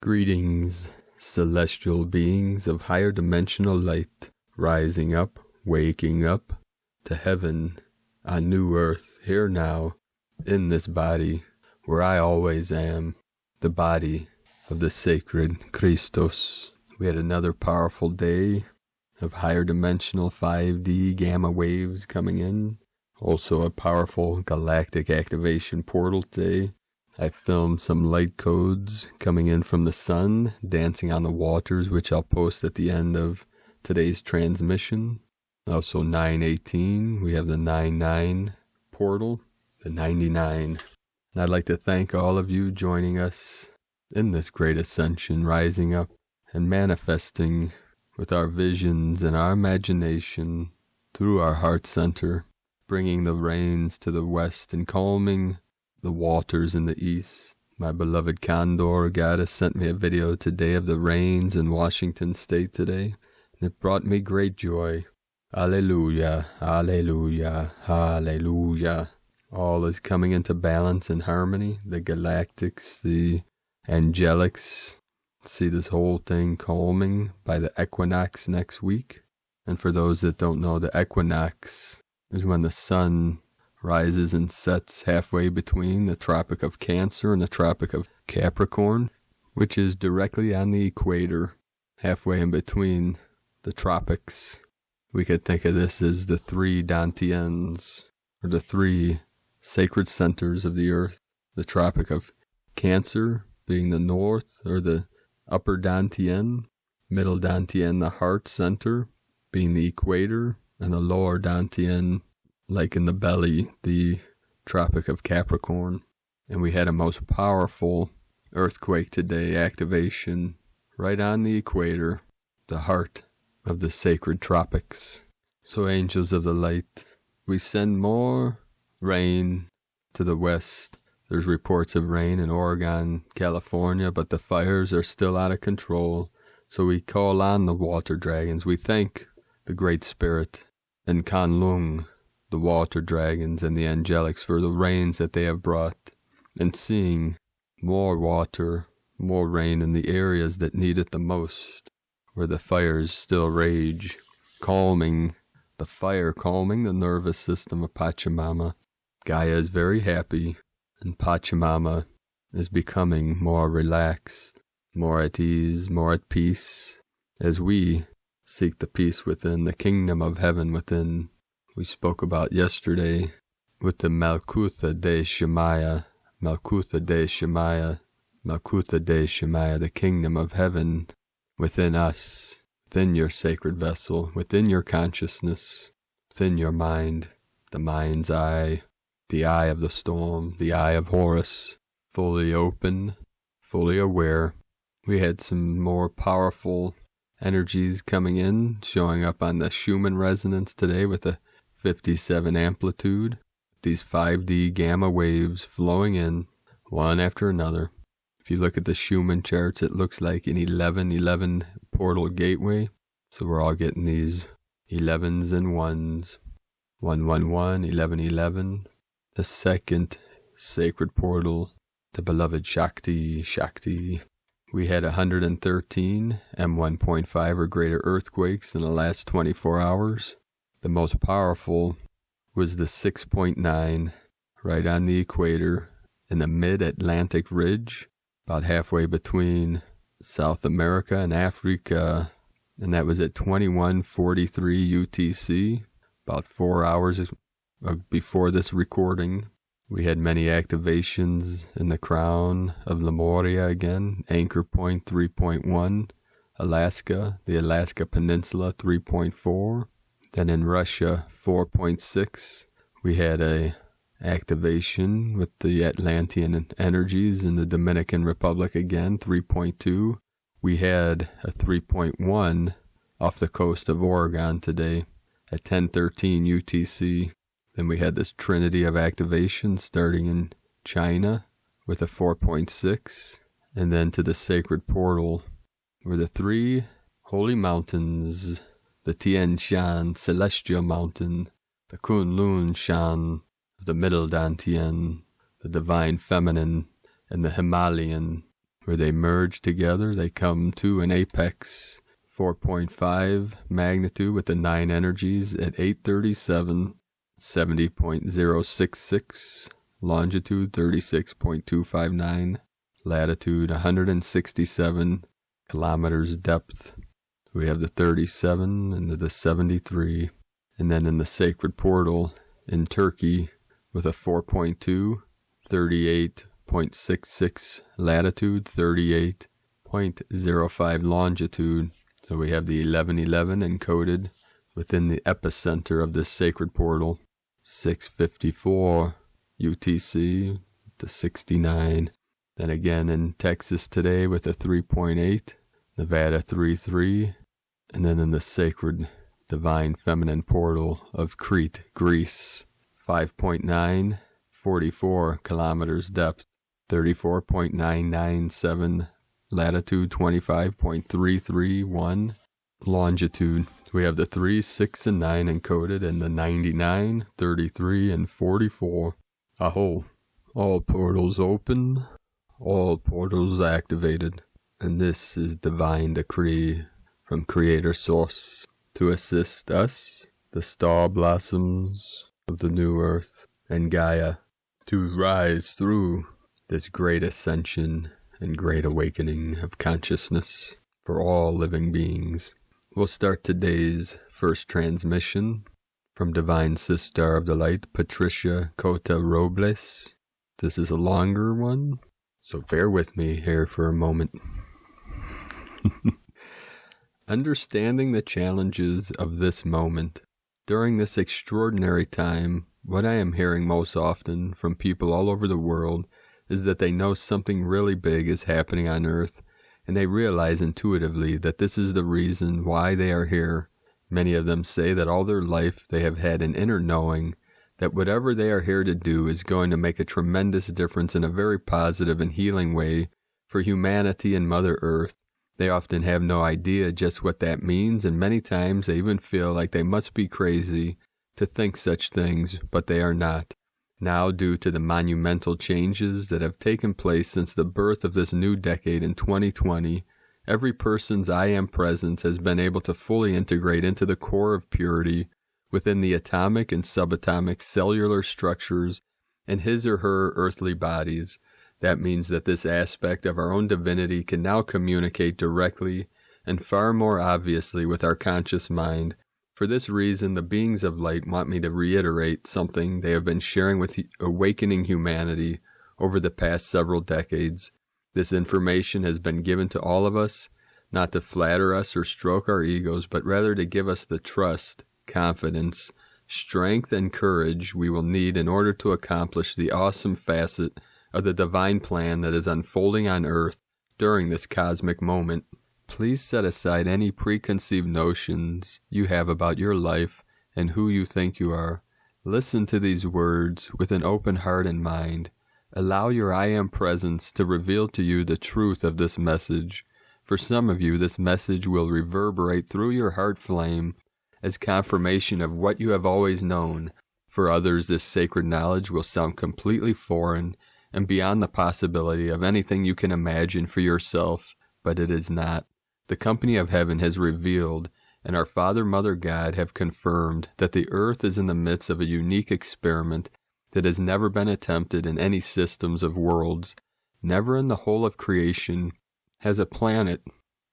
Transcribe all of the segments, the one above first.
Greetings, celestial beings of higher dimensional light, rising up, waking up to heaven, on new earth, here now, in this body, where I always am, the body of the sacred Christos. We had another powerful day of higher dimensional 5D gamma waves coming in. Also a powerful galactic activation portal today. I filmed some light codes coming in from the sun, dancing on the waters, which I'll post at the end of today's transmission. Also 918, we have the 99 portal, the 99. And I'd like to thank all of you joining us in this great ascension, rising up and manifesting with our visions and our imagination through our heart center, bringing the rains to the west and calming the waters in the east. My beloved Condor goddess sent me a video today of the rains in Washington state today, and it brought me great joy. Alleluia, alleluia, alleluia. All is coming into balance and harmony. The galactics, the angelics, see this whole thing calming by the equinox next week. And for those that don't know, the equinox is when the sun rises and sets halfway between the Tropic of Cancer and the Tropic of Capricorn, which is directly on the equator, halfway in between the tropics. We could think of this as the three Dantians, or the three sacred centers of the earth. The Tropic of Cancer being the north, or the upper Dantian, middle Dantian, the heart center, being the equator, and the lower Dantian, like in the belly, the Tropic of Capricorn. And we had a most powerful earthquake today, activation, right on the equator, the heart of the sacred tropics. So angels of the light, we send more rain to the west. There's reports of rain in Oregon, California, but the fires are still out of control. So we call on the water dragons. We thank the Great Spirit and Kanlung, the water dragons and the angelics, for the rains that they have brought, and seeing more water, more rain in the areas that need it the most, where the fires still rage, calming the fire, calming the nervous system of Pachamama. Gaia is very happy, and Pachamama is becoming more relaxed, more at ease, more at peace, as we seek the peace within, the kingdom of heaven within. We spoke about yesterday with the Malkutha de Shemaya, Malkutha de Shemaya, Malkutha de Shemaya, the kingdom of heaven within us, within your sacred vessel, within your consciousness, within your mind, the mind's eye, the eye of the storm, the eye of Horus, fully open, fully aware. We had some more powerful energies coming in, showing up on the Schumann resonance today with a 57 amplitude, these 5D gamma waves flowing in, one after another. If you look at the Schumann charts, it looks like an 11-11 portal gateway. So we're all getting these 11s and 1s, 111, 1111. The second sacred portal, the beloved Shakti. We had 113 M1.5 or greater earthquakes in the last 24 hours. The most powerful was the 6.9 right on the equator in the mid-Atlantic ridge, about halfway between South America and Africa, and that was at 21:43 UTC, about 4 hours before this recording. We had many activations in the crown of Lemuria again, anchor point 3.1, Alaska, the Alaska Peninsula 3.4. Then in Russia, 4.6, we had a activation with the Atlantean energies in the Dominican Republic again, 3.2. We had a 3.1 off the coast of Oregon today at 10:13 UTC. Then we had this trinity of activation starting in China with a 4.6. And then to the sacred portal were the three holy mountains, the Tian Shan, Celestial Mountain, the Kunlun Shan, the Middle Dantian, the Divine Feminine, and the Himalayan, Where they merge together, they come to an apex. 4.5 magnitude with the 9 energies at 837, 70.066, longitude 36.259, latitude 167 kilometers depth. We have the 37 and the 73, and then in the sacred portal in Turkey with a 4.2, 38.66 latitude, 38.05 longitude. So we have the 1111 encoded within the epicenter of this sacred portal. 6:54 UTC, the 69. Then again in Texas today with a 3.8, Nevada 3.3, and then in the sacred divine feminine portal of Crete, Greece, 5.9, 44 kilometers depth, 34.997 latitude, 25.331 longitude. We have the 3, 6, and 9 encoded in the 99, 33, and 44. Aho. All portals open, all portals activated. And this is divine decree from Creator Source to assist us, the star blossoms of the new earth and Gaia, to rise through this great ascension and great awakening of consciousness for all living beings. We'll start today's first transmission from Divine Sister of the Light, Patricia Cota-Robles. This is a longer one, so bear with me here for a moment. Understanding the challenges of this moment. During this extraordinary time, what I am hearing most often from people all over the world is that they know something really big is happening on Earth, and they realize intuitively that this is the reason why they are here. Many of them say that all their life they have had an inner knowing that whatever they are here to do is going to make a tremendous difference in a very positive and healing way for humanity and Mother Earth. They often have no idea just what that means, and many times they even feel like they must be crazy to think such things, but they are not. Now, due to the monumental changes that have taken place since the birth of this new decade in 2020, every person's I Am presence has been able to fully integrate into the core of purity within the atomic and subatomic cellular structures in his or her earthly bodies. That means that this aspect of our own divinity can now communicate directly and far more obviously with our conscious mind. For this reason, the beings of light want me to reiterate something they have been sharing with awakening humanity over the past several decades. This information has been given to all of us, not to flatter us or stroke our egos, but rather to give us the trust, confidence, strength, and courage we will need in order to accomplish the awesome facet of the divine plan that is unfolding on Earth during this cosmic moment. Please set aside any preconceived notions you have about your life and who you think you are. Listen to these words with an open heart and mind. Allow your I Am presence to reveal to you the truth of this message. For some of you, this message will reverberate through your heart flame as confirmation of what you have always known. For others, this sacred knowledge will sound completely foreign and beyond the possibility of anything you can imagine for yourself, but it is not. The company of heaven has revealed, and our Father, Mother, God have confirmed that the earth is in the midst of a unique experiment that has never been attempted in any systems of worlds. Never in the whole of creation has a planet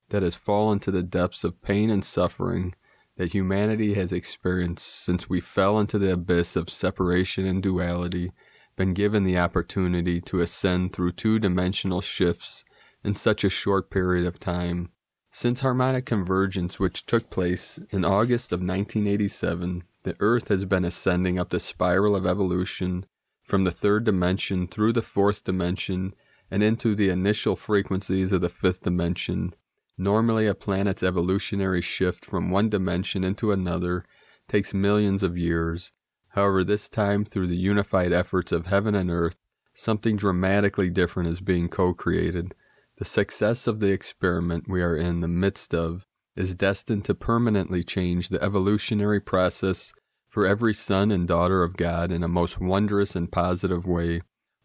that has fallen to the depths of pain and suffering that humanity has experienced since we fell into the abyss of separation and duality, been given the opportunity to ascend through two-dimensional shifts in such a short period of time. Since harmonic convergence, which took place in August of 1987, the Earth has been ascending up the spiral of evolution from the third dimension through the fourth dimension and into the initial frequencies of the fifth dimension. Normally, a planet's evolutionary shift from one dimension into another takes millions of years. However, this time, through the unified efforts of heaven and earth, something dramatically different is being co-created. The success of the experiment we are in the midst of is destined to permanently change the evolutionary process for every son and daughter of God in a most wondrous and positive way.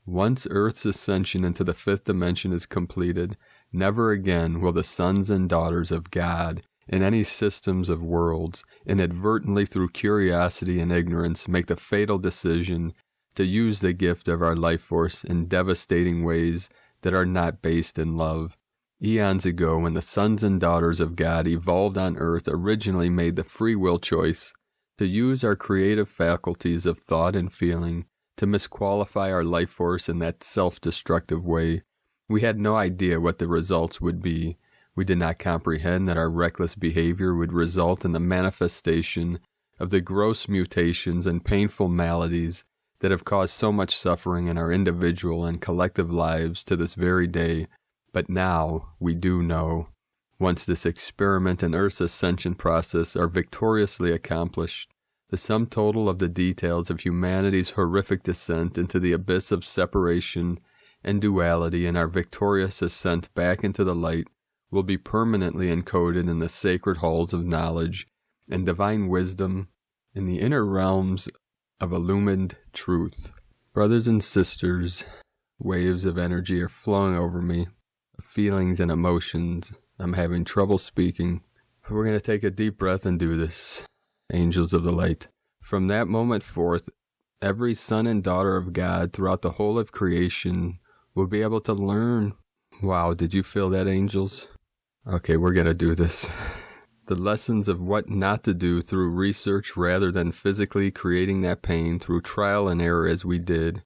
Once Earth's ascension into the fifth dimension is completed, never again will the sons and daughters of God in any systems of worlds inadvertently through curiosity and ignorance make the fatal decision to use the gift of our life force in devastating ways that are not based in love. Eons ago, when the sons and daughters of God evolved on Earth, originally made the free will choice to use our creative faculties of thought and feeling to misqualify our life force in that self-destructive way. We had no idea what the results would be. We did not comprehend that our reckless behavior would result in the manifestation of the gross mutations and painful maladies that have caused so much suffering in our individual and collective lives to this very day. But now we do know. Once this experiment and Earth's ascension process are victoriously accomplished, the sum total of the details of humanity's horrific descent into the abyss of separation and duality and our victorious ascent back into the light will be permanently encoded in the sacred halls of knowledge and divine wisdom in the inner realms of illumined truth. Brothers and sisters, waves of energy are flowing over me, feelings and emotions. I'm having trouble speaking. We're going to take a deep breath and do this. Angels of the light. From that moment forth, every son and daughter of God throughout the whole of creation will be able to learn. Wow, did you feel that, angels? Okay, we're going to do this. The lessons of what not to do through research rather than physically creating that pain through trial and error as we did.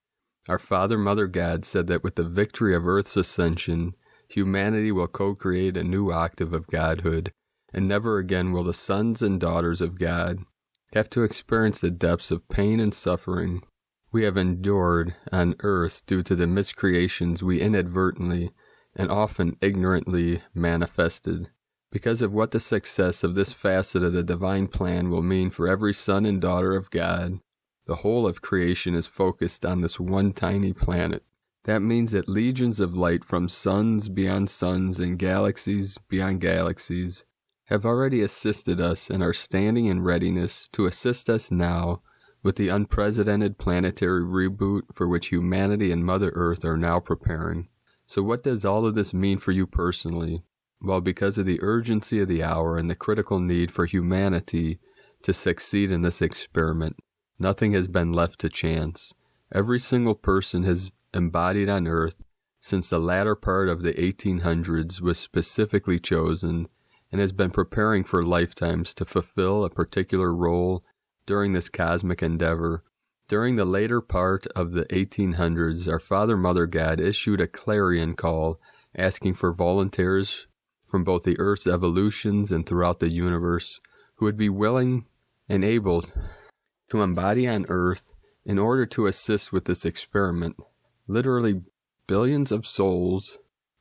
Our Father, Mother God said that with the victory of Earth's ascension, humanity will co-create a new octave of godhood, and never again will the sons and daughters of God have to experience the depths of pain and suffering we have endured on Earth due to the miscreations we inadvertently and often ignorantly manifested. Because of what the success of this facet of the divine plan will mean for every son and daughter of God, the whole of creation is focused on this one tiny planet. That means that legions of light from suns beyond suns and galaxies beyond galaxies have already assisted us and are standing in readiness to assist us now with the unprecedented planetary reboot for which humanity and Mother Earth are now preparing. So what does all of this mean for you personally? Well, because of the urgency of the hour and the critical need for humanity to succeed in this experiment, nothing has been left to chance. Every single person has embodied on Earth since the latter part of the 1800s was specifically chosen and has been preparing for lifetimes to fulfill a particular role during this cosmic endeavor. During the later part of the 1800s, our Father, Mother God issued a clarion call asking for volunteers from both the Earth's evolutions and throughout the universe who would be willing and able to embody on Earth in order to assist with this experiment. Literally billions of souls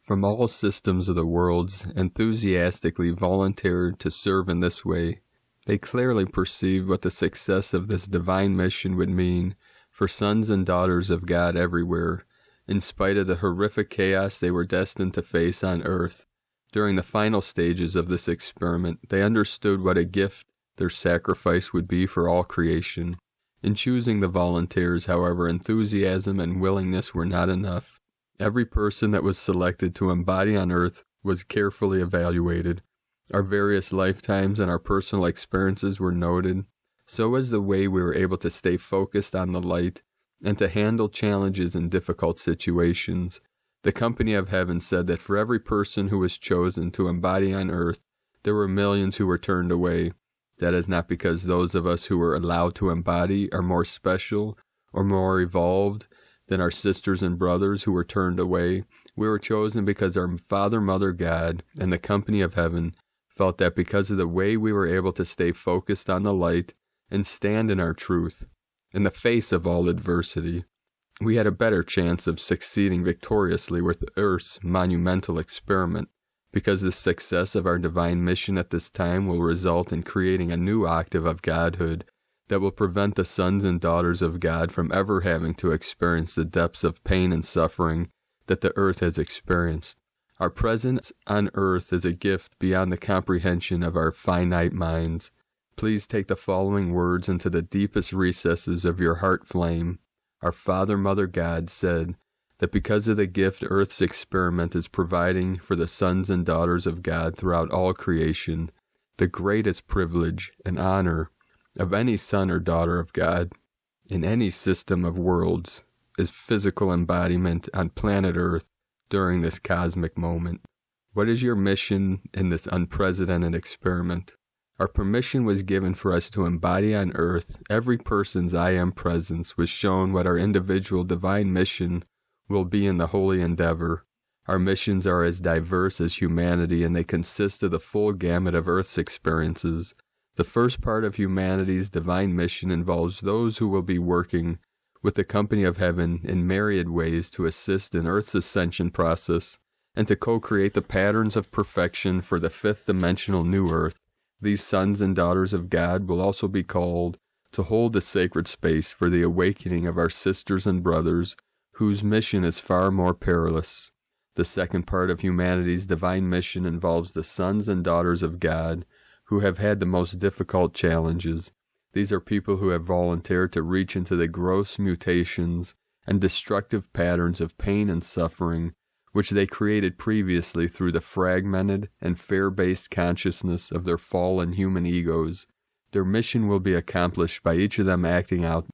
from all systems of the worlds enthusiastically volunteered to serve in this way. They clearly perceived what the success of this divine mission would mean for sons and daughters of God everywhere, in spite of the horrific chaos they were destined to face on Earth. During the final stages of this experiment, they understood what a gift their sacrifice would be for all creation. In choosing the volunteers, however, enthusiasm and willingness were not enough. Every person that was selected to embody on Earth was carefully evaluated. Our various lifetimes and our personal experiences were noted. So was the way we were able to stay focused on the light and to handle challenges in difficult situations. The company of heaven said that for every person who was chosen to embody on Earth, there were millions who were turned away. That is not because those of us who were allowed to embody are more special or more evolved than our sisters and brothers who were turned away. We were chosen because our Father, Mother God, and the company of heaven felt that because of the way we were able to stay focused on the light and stand in our truth, in the face of all adversity, we had a better chance of succeeding victoriously with Earth's monumental experiment, because the success of our divine mission at this time will result in creating a new octave of godhood that will prevent the sons and daughters of God from ever having to experience the depths of pain and suffering that the Earth has experienced. Our presence on Earth is a gift beyond the comprehension of our finite minds. Please take the following words into the deepest recesses of your heart flame. Our Father, Mother God said that because of the gift Earth's experiment is providing for the sons and daughters of God throughout all creation, the greatest privilege and honor of any son or daughter of God in any system of worlds is physical embodiment on planet Earth during this cosmic moment. What is your mission in this unprecedented experiment? Our permission was given for us to embody on Earth. Every person's I Am presence was shown what our individual divine mission will be in the holy endeavor. Our missions are as diverse as humanity, and they consist of the full gamut of Earth's experiences. The first part of humanity's divine mission involves those who will be working with the company of heaven in myriad ways to assist in Earth's ascension process and to co-create the patterns of perfection for the fifth dimensional new Earth. These sons and daughters of God will also be called to hold the sacred space for the awakening of our sisters and brothers whose mission is far more perilous. The second part of humanity's divine mission involves the sons and daughters of God who have had the most difficult challenges. These are people who have volunteered to reach into the gross mutations and destructive patterns of pain and suffering which they created previously through the fragmented and fear-based consciousness of their fallen human egos. Their mission will be accomplished by each of them acting out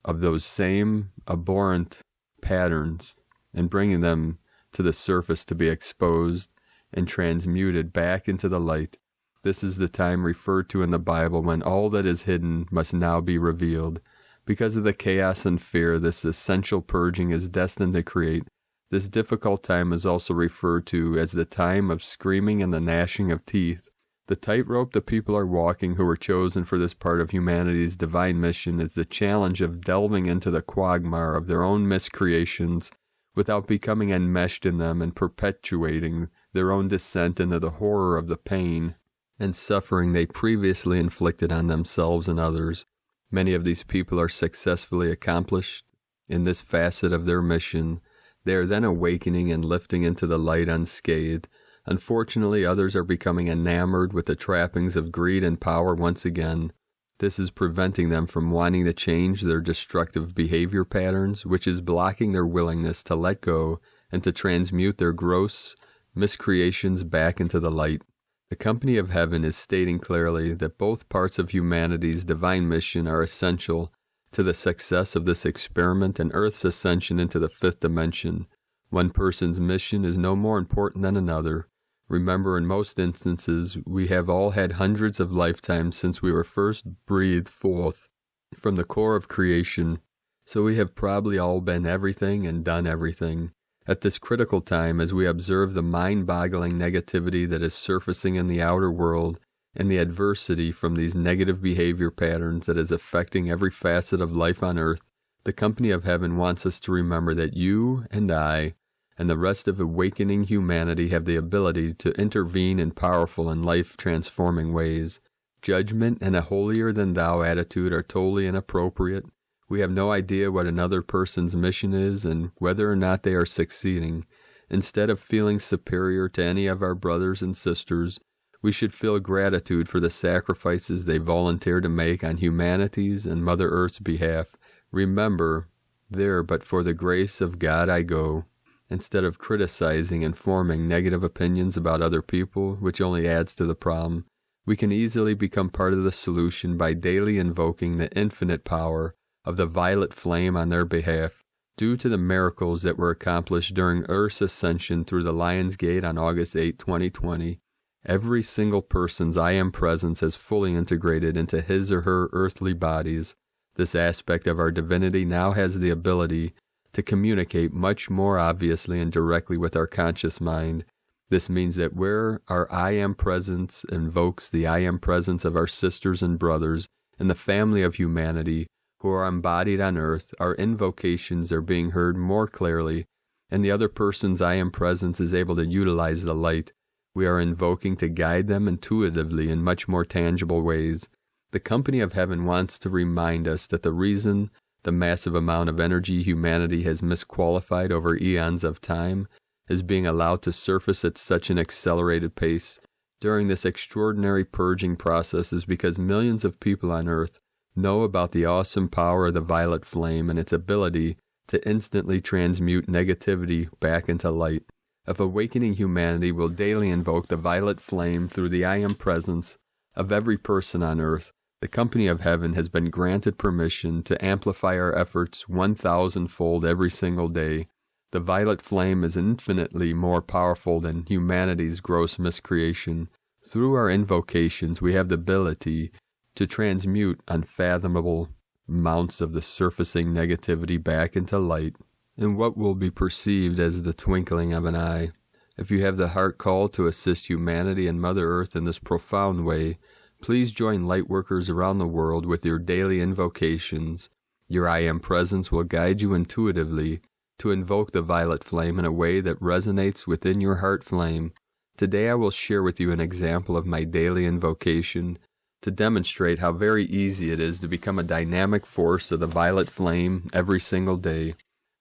of those same abhorrent patterns and bringing them to the surface to be exposed and transmuted back into the light. This is the time referred to in the Bible when all that is hidden must now be revealed. Because of the chaos and fear this essential purging is destined to create, this difficult time is also referred to as the time of screaming and the gnashing of teeth. The tightrope the people are walking who were chosen for this part of humanity's divine mission is the challenge of delving into the quagmire of their own miscreations without becoming enmeshed in them and perpetuating their own descent into the horror of the pain and suffering they previously inflicted on themselves and others. Many of these people are successfully accomplished in this facet of their mission. They are then awakening and lifting into the light unscathed. Unfortunately, others are becoming enamored with the trappings of greed and power once again. This is preventing them from wanting to change their destructive behavior patterns, which is blocking their willingness to let go and to transmute their gross miscreations back into the light. The company of heaven is stating clearly that both parts of humanity's divine mission are essential to the success of this experiment and Earth's ascension into the fifth dimension. One person's mission is no more important than another. Remember, in most instances, we have all had hundreds of lifetimes since we were first breathed forth from the core of creation, so we have probably all been everything and done everything. At this critical time, as we observe the mind-boggling negativity that is surfacing in the outer world, and the adversity from these negative behavior patterns that is affecting every facet of life on Earth, the company of heaven wants us to remember that you and I and the rest of awakening humanity have the ability to intervene in powerful and life-transforming ways. Judgment and a holier-than-thou attitude are totally inappropriate. We have no idea what another person's mission is and whether or not they are succeeding. Instead of feeling superior to any of our brothers and sisters, we should feel gratitude for the sacrifices they volunteer to make on humanity's and Mother Earth's behalf. Remember, there but for the grace of God I go. Instead of criticizing and forming negative opinions about other people, which only adds to the problem, we can easily become part of the solution by daily invoking the infinite power of the violet flame on their behalf. Due to the miracles that were accomplished during Earth's ascension through the Lion's Gate on August 8, 2020, every single person's I Am presence has fully integrated into his or her earthly bodies. This aspect of our divinity now has the ability to communicate much more obviously and directly with our conscious mind. This means that where our I Am presence invokes the I Am presence of our sisters and brothers in the family of humanity who are embodied on Earth, our invocations are being heard more clearly, and the other person's I Am presence is able to utilize the light we are invoking to guide them intuitively in much more tangible ways. The company of heaven wants to remind us that the reason the massive amount of energy humanity has misqualified over eons of time is being allowed to surface at such an accelerated pace during this extraordinary purging process is because millions of people on Earth know about the awesome power of the violet flame and its ability to instantly transmute negativity back into light. Of awakening humanity will daily invoke the violet flame through the I Am presence of every person on earth. The company of heaven has been granted permission to amplify our efforts 1,000-fold every single day. The violet flame is infinitely more powerful than humanity's gross miscreation. Through our invocations, we have the ability to transmute unfathomable amounts of the surfacing negativity back into light in what will be perceived as the twinkling of an eye. If you have the heart call to assist humanity and Mother Earth in this profound way, please join lightworkers around the world with your daily invocations. Your I Am presence will guide you intuitively to invoke the violet flame in a way that resonates within your heart flame. Today I will share with you an example of my daily invocation to demonstrate how very easy it is to become a dynamic force of the violet flame every single day.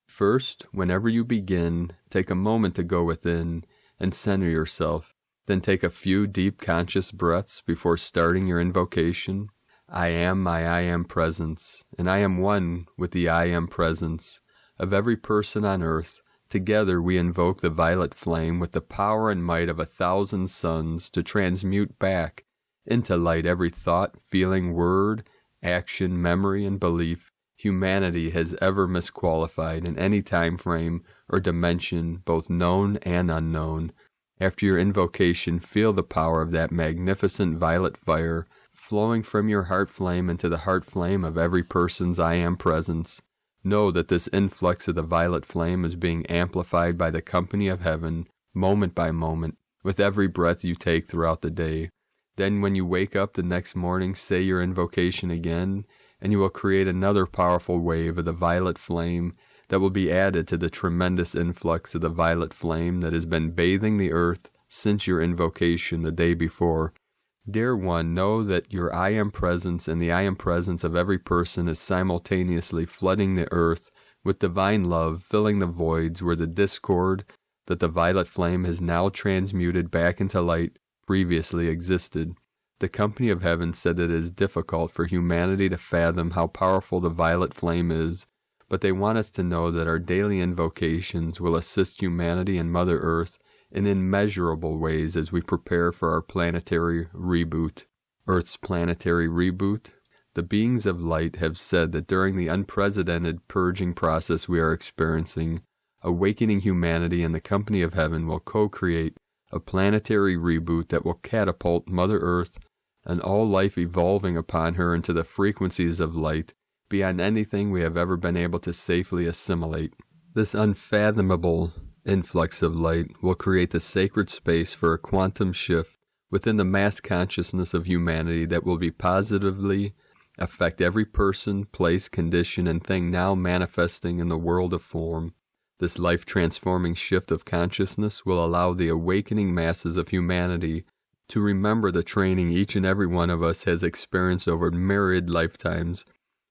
First, whenever you begin, take a moment to go within and center yourself. Then take a few deep conscious breaths before starting your invocation. I am my I Am presence, and I am one with the I Am presence of every person on earth. Together we invoke the violet flame with the power and might of 1,000 suns to transmute back into light every thought, feeling, word, action, memory, and belief humanity has ever misqualified in any time frame or dimension, both known and unknown. After your invocation, feel the power of that magnificent violet fire flowing from your heart flame into the heart flame of every person's I Am presence. Know that this influx of the violet flame is being amplified by the company of heaven, moment by moment, with every breath you take throughout the day. Then when you wake up the next morning, say your invocation again, and you will create another powerful wave of the violet flame that will be added to the tremendous influx of the violet flame that has been bathing the earth since your invocation the day before. Dear one, know that your I Am presence and the I Am presence of every person is simultaneously flooding the earth with divine love, filling the voids where the discord that the violet flame has now transmuted back into light previously existed. The company of heaven said that it is difficult for humanity to fathom how powerful the violet flame is, but they want us to know that our daily invocations will assist humanity and Mother Earth in immeasurable ways as we prepare for our planetary reboot. Earth's planetary reboot. The beings of light have said that during the unprecedented purging process we are experiencing, awakening humanity and the company of heaven will co-create a planetary reboot that will catapult Mother Earth and all life evolving upon her into the frequencies of light beyond anything we have ever been able to safely assimilate. This unfathomable influx of light will create the sacred space for a quantum shift within the mass consciousness of humanity that will be positively affect every person, place, condition, and thing now manifesting in the world of form. This life-transforming shift of consciousness will allow the awakening masses of humanity to remember the training each and every one of us has experienced over myriad lifetimes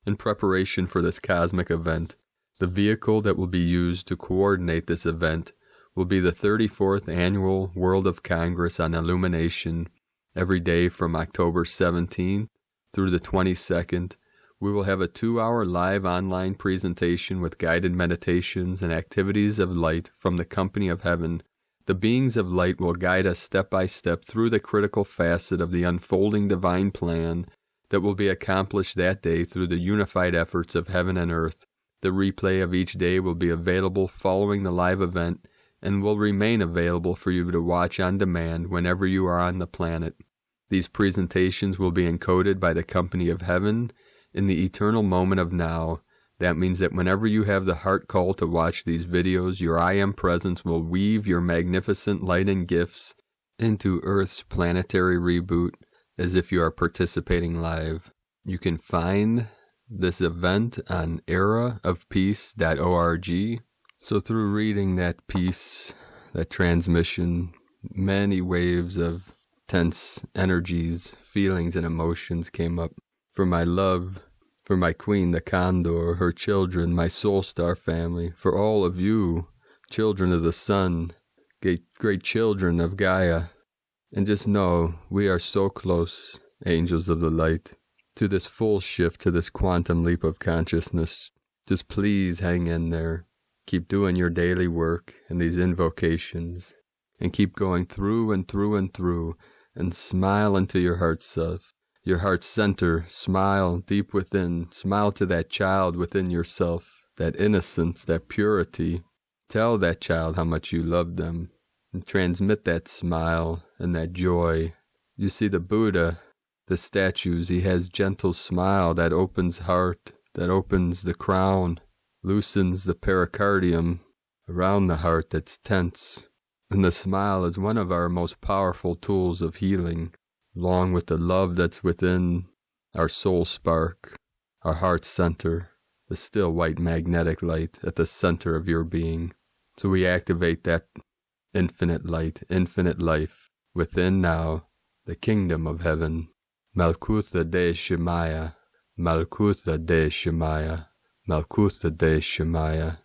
in preparation for this cosmic event. The vehicle that will be used to coordinate this event will be the 34th Annual World of Congress on Illumination. Every day from October 17th through the 22nd, we will have a 2-hour live online presentation with guided meditations and activities of light from the company of heaven. The beings of light will guide us step by step through the critical facet of the unfolding divine plan that will be accomplished that day through the unified efforts of heaven and earth. The replay of each day will be available following the live event and will remain available for you to watch on demand whenever you are on the planet. These presentations will be encoded by the company of heaven in the eternal moment of now. That means that whenever you have the heart call to watch these videos, your I Am presence will weave your magnificent light and gifts into Earth's planetary reboot as if you are participating live. You can find this event on eraofpeace.org. So through reading that piece, that transmission, many waves of tense energies, feelings, and emotions came up. For my love, for my queen, the condor, her children, my soul star family, for all of you, children of the sun, great children of Gaia. And just know, we are so close, angels of the light, to this full shift, to this quantum leap of consciousness, Just please hang in there. Keep doing your daily work and these invocations. And keep going through and through and through. And smile into your heart self. Your heart center. Smile deep within. Smile to that child within yourself. That innocence, that purity. Tell that child how much you love them. And transmit that smile and that joy. You see the Buddha, the statues, he has gentle smile that opens heart, that opens the crown, loosens the pericardium around the heart that's tense. And the smile is one of our most powerful tools of healing, along with the love that's within our soul spark, our heart center, the still white magnetic light at the center of your being. So we activate that infinite light, infinite life within now, the kingdom of heaven. Malkutha de Shemaya, Malkutha de Shemaya, Malkutha de Shemaya.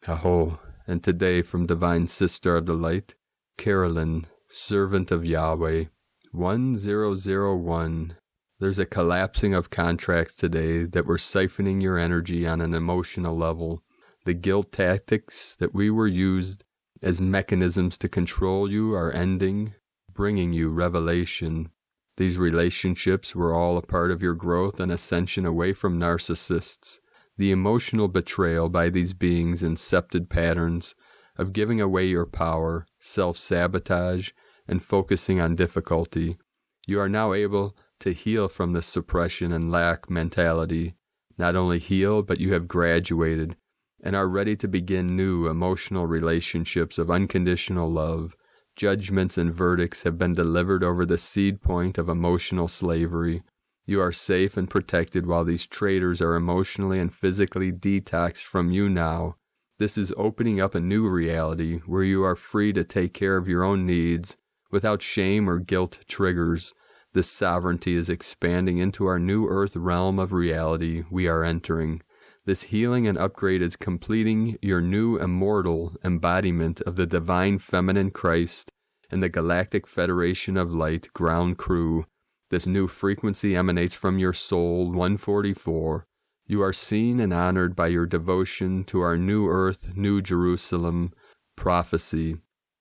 Aho. And today from Divine Sister of the Light, Carolyn, Servant of Yahweh, 1001. There's a collapsing of contracts today that were siphoning your energy on an emotional level. The guilt tactics that we were used as mechanisms to control you are ending, bringing you revelation. These relationships were all a part of your growth and ascension away from narcissists. The emotional betrayal by these beings incepted patterns of giving away your power, self-sabotage, and focusing on difficulty. You are now able to heal from the suppression and lack mentality. Not only heal, but you have graduated and are ready to begin new emotional relationships of unconditional love. Judgments and verdicts have been delivered over the seed point of emotional slavery. You are safe and protected while these traitors are emotionally and physically detoxed from you now. This is opening up a new reality where you are free to take care of your own needs without shame or guilt triggers. This sovereignty is expanding into our new earth realm of reality we are entering. This healing and upgrade is completing your new immortal embodiment of the divine feminine Christ and the Galactic Federation of Light ground crew. This new frequency emanates from your soul, 144. You are seen and honored by your devotion to our new earth, new Jerusalem. Prophecy.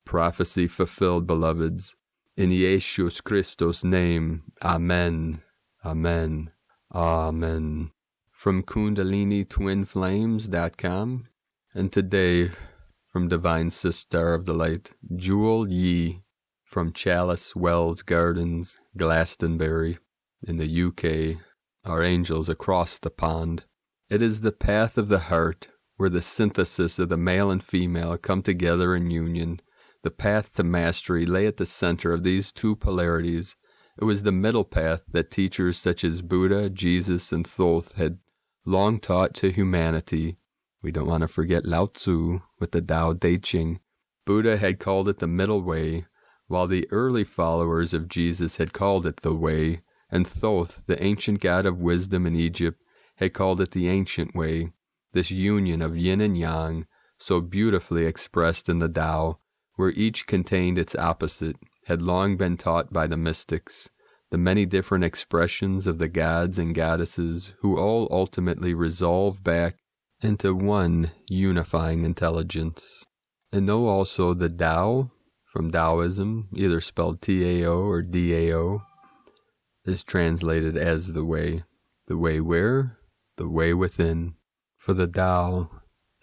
Prophecy fulfilled, beloveds. In Jesus Christos' name. Amen. Amen. Amen. From KundaliniTwinFlames.com, and today from Divine Sister of the Light, Jewel Yee, from Chalice Wells Gardens, Glastonbury, in the UK, our angels across the pond. It is the path of the heart, where the synthesis of the male and female come together in union. The path to mastery lay at the center of these two polarities. It was the middle path that teachers such as Buddha, Jesus, and Thoth had long taught to humanity. We don't want to forget Lao Tzu with the Tao Te Ching. Buddha had called it the middle way, while the early followers of Jesus had called it the way, and Thoth, the ancient god of wisdom in Egypt, had called it the ancient way. This union of yin and yang, so beautifully expressed in the Tao, where each contained its opposite, had long been taught by the mystics. The many different expressions of the gods and goddesses who all ultimately resolve back into one unifying intelligence. And know also the Tao, from Taoism, either spelled T-A-O or D-A-O, is translated as the way. The way where? The way within. For the Tao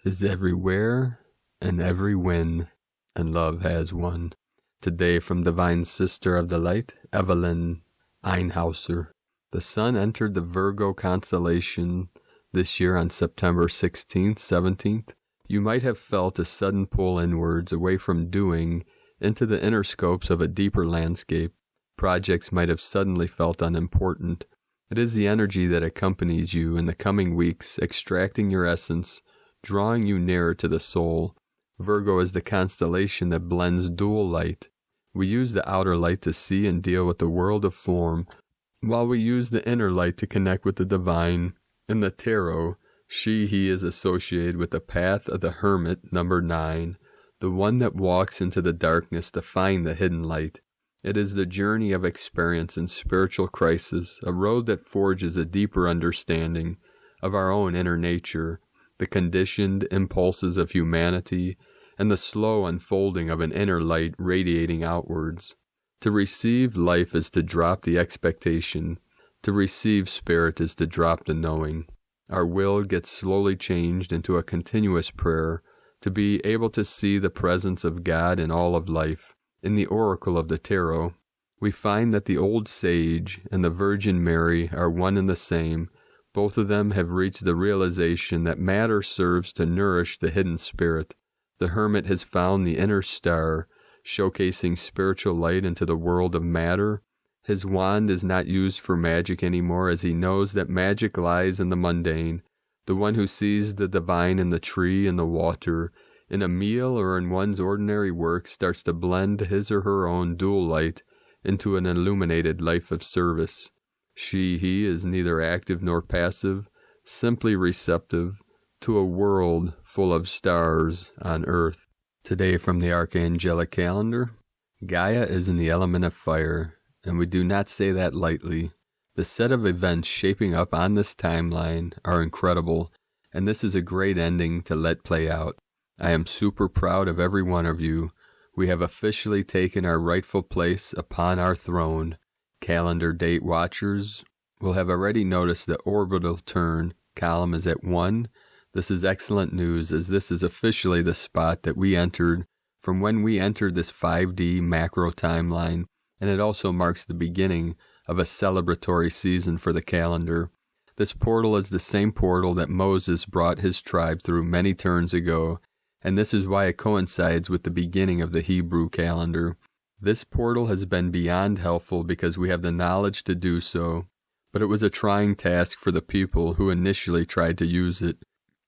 is everywhere and every when, and love has one. Today from Divine Sister of the Light, Evelyn Einhauser. The sun entered the Virgo constellation this year on September 16th, 17th. You might have felt a sudden pull inwards away from doing into the inner scopes of a deeper landscape. Projects might have suddenly felt unimportant. It is the energy that accompanies you in the coming weeks, extracting your essence, drawing you nearer to the soul. Virgo is the constellation that blends dual light. We use the outer light to see and deal with the world of form, while we use the inner light to connect with the divine. In the tarot, he is associated with the path of the hermit, number 9, the one that walks into the darkness to find the hidden light. It is the journey of experience and spiritual crisis, a road that forges a deeper understanding of our own inner nature, the conditioned impulses of humanity, and the slow unfolding of an inner light radiating outwards. To receive life is to drop the expectation. To receive spirit is to drop the knowing. Our will gets slowly changed into a continuous prayer to be able to see the presence of God in all of life. In the oracle of the tarot, we find that the old sage and the Virgin Mary are one and the same. Both of them have reached the realization that matter serves to nourish the hidden spirit. The hermit has found the inner star, showcasing spiritual light into the world of matter. His wand is not used for magic anymore, as he knows that magic lies in the mundane. The one who sees the divine in the tree and the water, in a meal or in one's ordinary work, starts to blend his or her own dual light into an illuminated life of service. He is neither active nor passive, simply receptive to a world full of stars on earth. Today from the Archangelic calendar, Gaia is in the element of fire, and we do not say that lightly. The set of events shaping up on this timeline are incredible, and this is a great ending to let play out. I am super proud of every one of you. We have officially taken our rightful place upon our throne. Calendar date watchers will have already noticed the orbital turn column is at 1. This is excellent news, as this is officially the spot that we entered from when we entered this 5D macro timeline, and it also marks the beginning of a celebratory season for the calendar. This portal is the same portal that Moses brought his tribe through many turns ago, and this is why it coincides with the beginning of the Hebrew calendar. This portal has been beyond helpful because we have the knowledge to do so, but it was a trying task for the people who initially tried to use it.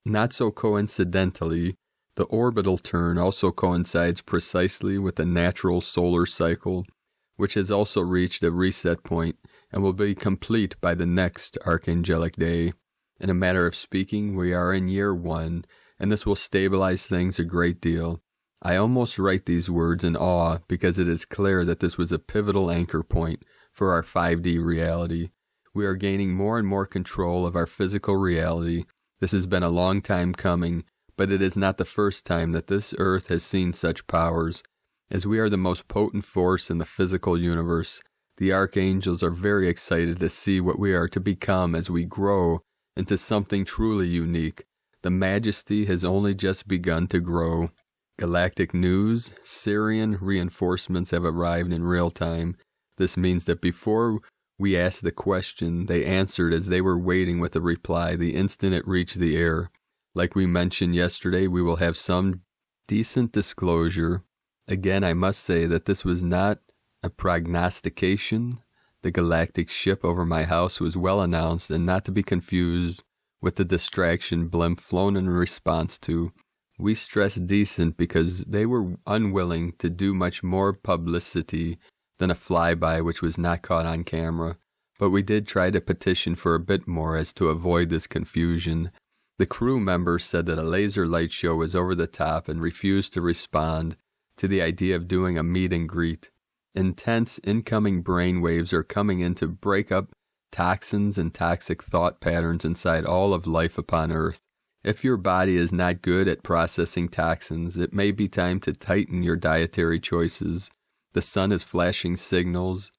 Not so coincidentally, the orbital turn also coincides precisely with the natural solar cycle, which has also reached a reset point and will be complete by the next Archangelic day. In a matter of speaking, we are in year 1, and this will stabilize things a great deal. I almost write these words in awe because it is clear that this was a pivotal anchor point for our 5D reality. We are gaining more and more control of our physical reality. This has been a long time coming, but it is not the first time that this earth has seen such powers. As we are the most potent force in the physical universe, the archangels are very excited to see what we are to become as we grow into something truly unique. The majesty has only just begun to grow. Galactic news, Syrian reinforcements have arrived in real time. This means that before we asked the question, they answered as they were waiting with a reply the instant it reached the air. Like we mentioned yesterday, we will have some decent disclosure. Again, I must say that this was not a prognostication. The galactic ship over my house was well announced and not to be confused with the distraction blimp flown in response to. We stress decent because they were unwilling to do much more publicity than a flyby which was not caught on camera, but we did try to petition for a bit more as to avoid this confusion. The crew members said that a laser light show was over the top and refused to respond to the idea of doing a meet and greet. Intense incoming brain waves are coming in to break up toxins and toxic thought patterns inside all of life upon Earth. If your body is not good at processing toxins, it may be time to tighten your dietary choices. The sun is flashing signals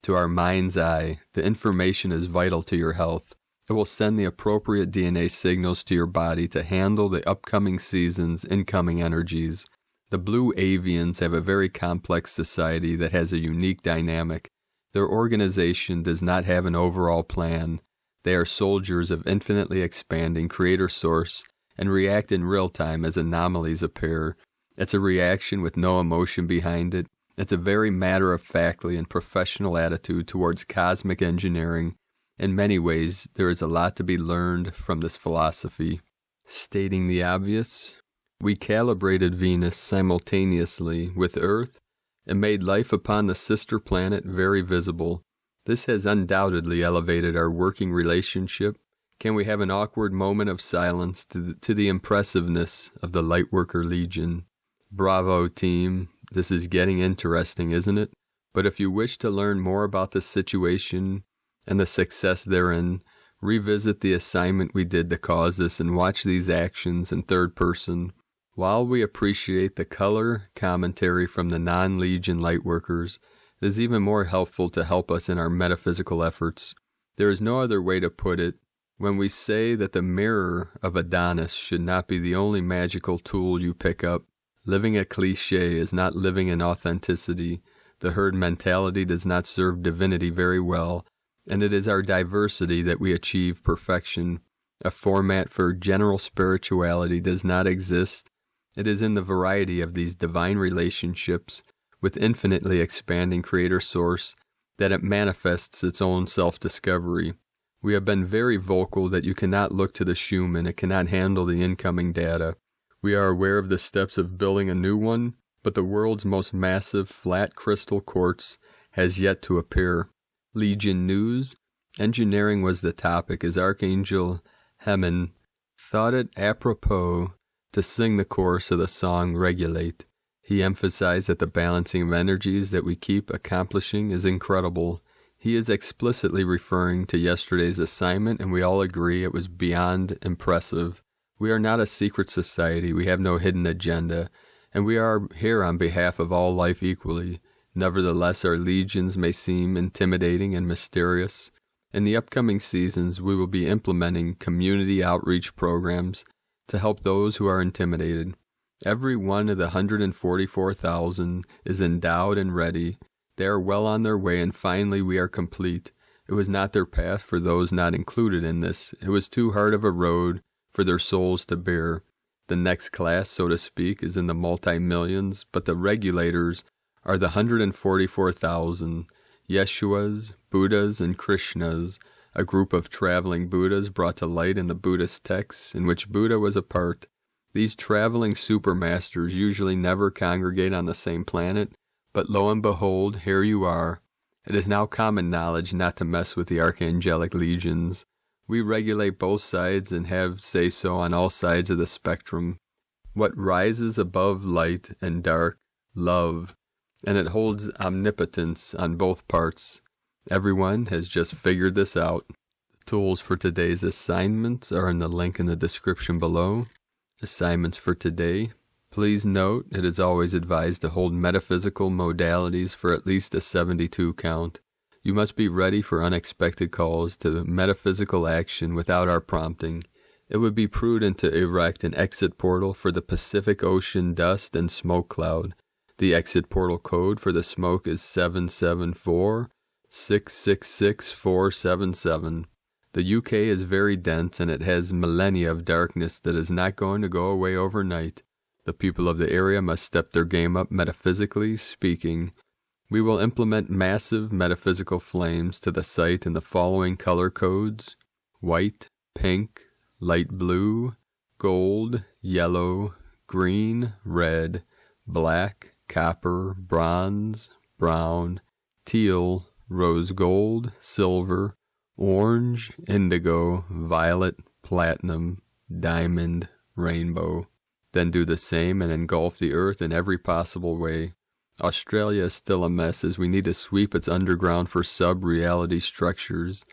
to our mind's eye. The information is vital to your health. It will send the appropriate DNA signals to your body to handle the upcoming season's incoming energies. The Blue Avians have a very complex society that has a unique dynamic. Their organization does not have an overall plan. They are soldiers of infinitely expanding creator source and react in real time as anomalies appear. It's a reaction with no emotion behind it. It's a very matter-of-factly and professional attitude towards cosmic engineering. In many ways, there is a lot to be learned from this philosophy. Stating the obvious, we calibrated Venus simultaneously with Earth and made life upon the sister planet very visible. This has undoubtedly elevated our working relationship. Can we have an awkward moment of silence to the impressiveness of the Lightworker Legion? Bravo, team. This is getting interesting, isn't it? But if you wish to learn more about the situation and the success therein, revisit the assignment we did to cause this, and watch these actions in third person. While we appreciate the color commentary from the non-Legion lightworkers, it is even more helpful to help us in our metaphysical efforts. There is no other way to put it. When we say that the mirror of Adonis should not be the only magical tool you pick up, living a cliché is not living in authenticity. The herd mentality does not serve divinity very well, and it is our diversity that we achieve perfection. A format for general spirituality does not exist. It is in the variety of these divine relationships with infinitely expanding Creator Source that it manifests its own self-discovery. We have been very vocal that you cannot look to the Schumann, it cannot handle the incoming data. We are aware of the steps of building a new one, but the world's most massive flat crystal quartz has yet to appear. Legion News, engineering was the topic as Archangel Schumann thought it apropos to sing the chorus of the song Regulate. He emphasized that the balancing of energies that we keep accomplishing is incredible. He is explicitly referring to yesterday's assignment, and we all agree it was beyond impressive. We are not a secret society, we have no hidden agenda, and we are here on behalf of all life equally. Nevertheless, our legions may seem intimidating and mysterious. In the upcoming seasons, we will be implementing community outreach programs to help those who are intimidated. Every one of the 144,000 is endowed and ready. They are well on their way, and finally we are complete. It was not their path for those not included in this. It was too hard of a road for their souls to bear. The next class, so to speak, is in the multi-millions, but the regulators are the 144,000. Yeshuas, Buddhas, and Krishnas, a group of traveling Buddhas brought to light in the Buddhist texts, in which Buddha was a part. These traveling supermasters usually never congregate on the same planet, but lo and behold, here you are. It is now common knowledge not to mess with the Archangelic legions. We regulate both sides and have say-so on all sides of the spectrum. What rises above light and dark, love, and it holds omnipotence on both parts. Everyone has just figured this out. The tools for today's assignments are in the link in the description below. Assignments for today. Please note, it is always advised to hold metaphysical modalities for at least a 72 count. You must be ready for unexpected calls to metaphysical action without our prompting. It would be prudent to erect an exit portal for the Pacific Ocean dust and smoke cloud. The exit portal code for the smoke is 774-666-477. The UK is very dense, and it has millennia of darkness that is not going to go away overnight. The people of the area must step their game up metaphysically speaking. We will implement massive metaphysical flames to the site in the following color codes: white, pink, light blue, gold, yellow, green, red, black, copper, bronze, brown, teal, rose gold, silver, orange, indigo, violet, platinum, diamond, rainbow. Then do the same and engulf the earth in every possible way. Australia is still a mess as we need to sweep its underground for sub-reality structures.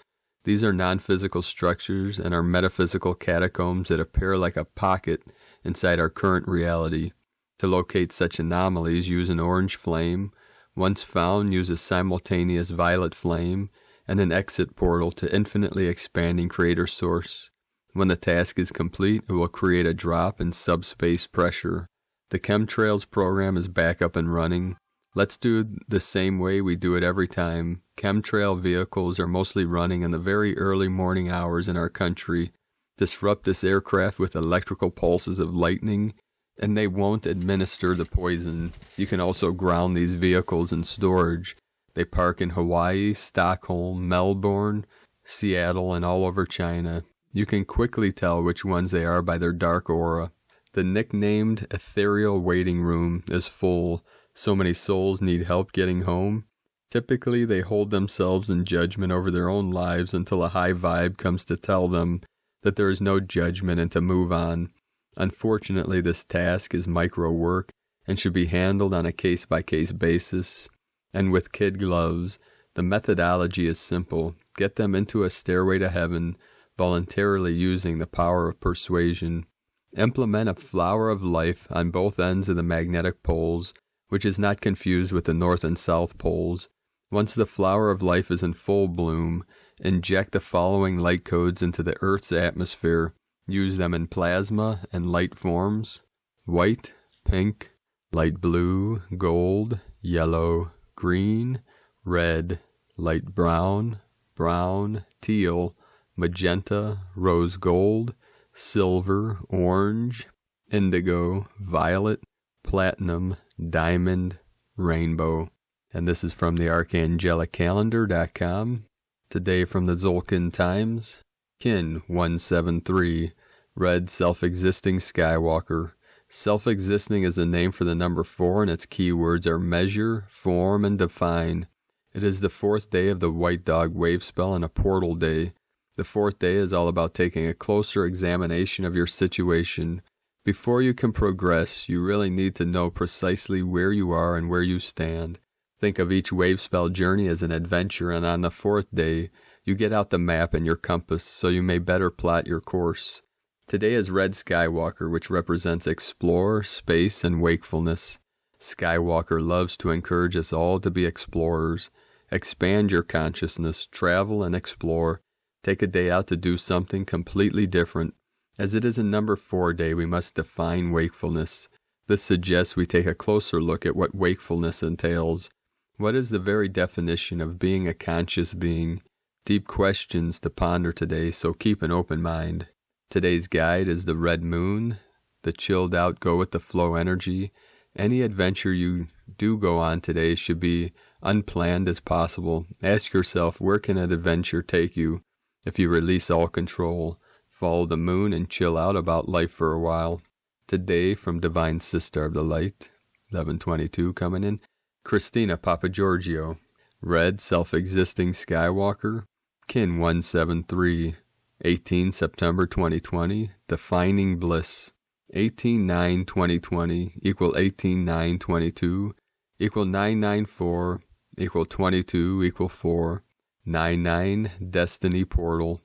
These are non-physical structures and are metaphysical catacombs that appear like a pocket inside our current reality. To locate such anomalies, use an orange flame. Once found, use a simultaneous violet flame and an exit portal to infinitely expanding Creator Source. When the task is complete, it will create a drop in subspace pressure. The chemtrails program is back up and running. Let's do it the same way we do it every time. Chemtrail vehicles are mostly running in the very early morning hours in our country. Disrupt this aircraft with electrical pulses of lightning, and they won't administer the poison. You can also ground these vehicles in storage. They park in Hawaii, Stockholm, Melbourne, Seattle, and all over China. You can quickly tell which ones they are by their dark aura. The nicknamed ethereal waiting room is full. So many souls need help getting home. Typically, they hold themselves in judgment over their own lives until a high vibe comes to tell them that there is no judgment and to move on. Unfortunately, this task is micro work and should be handled on a case-by-case basis and with kid gloves. The methodology is simple. Get them into a stairway to heaven. voluntarily using the power of persuasion. Implement a flower of life on both ends of the magnetic poles, which is not confused with the north and south poles. Once the flower of life is in full bloom, inject the following light codes into the Earth's atmosphere. Use them in plasma and light forms: white, pink, light blue, gold, yellow, green, red, light brown, brown, teal, magenta, rose gold, silver, orange, indigo, violet, platinum, diamond, rainbow. And this is from the ArchangelicCalendar.com. Today from the Zulkin Times. Kin 173, red self-existing Skywalker. Self-existing is the name for the number 4, and its keywords are measure, form, and define. It is the 4th day of the White Dog wave spell and a portal day. The 4th day is all about taking a closer examination of your situation. Before you can progress, you really need to know precisely where you are and where you stand. Think of each wave spell journey as an adventure, and on the 4th day, you get out the map and your compass so you may better plot your course. Today is Red Skywalker, which represents explore, space, and wakefulness. Skywalker loves to encourage us all to be explorers. Expand your consciousness, travel and explore. Take a day out to do something completely different. As it is a number 4 day, we must define wakefulness. This suggests we take a closer look at what wakefulness entails. What is the very definition of being a conscious being? Deep questions to ponder today, so keep an open mind. Today's guide is the red moon, the chilled out go with the flow energy. Any adventure you do go on today should be unplanned as possible. Ask yourself, where can an adventure take you? If you release all control, follow the moon and chill out about life for a while. Today from Divine Sister of the Light, 1122 coming in. Christina Papagiorgio, red self-existing Skywalker, Kin 173, 18 September 2020, defining bliss. 18-9-2020 equal 18-9-22 equal 994 equal 22 equal 4. 9-9 destiny portal.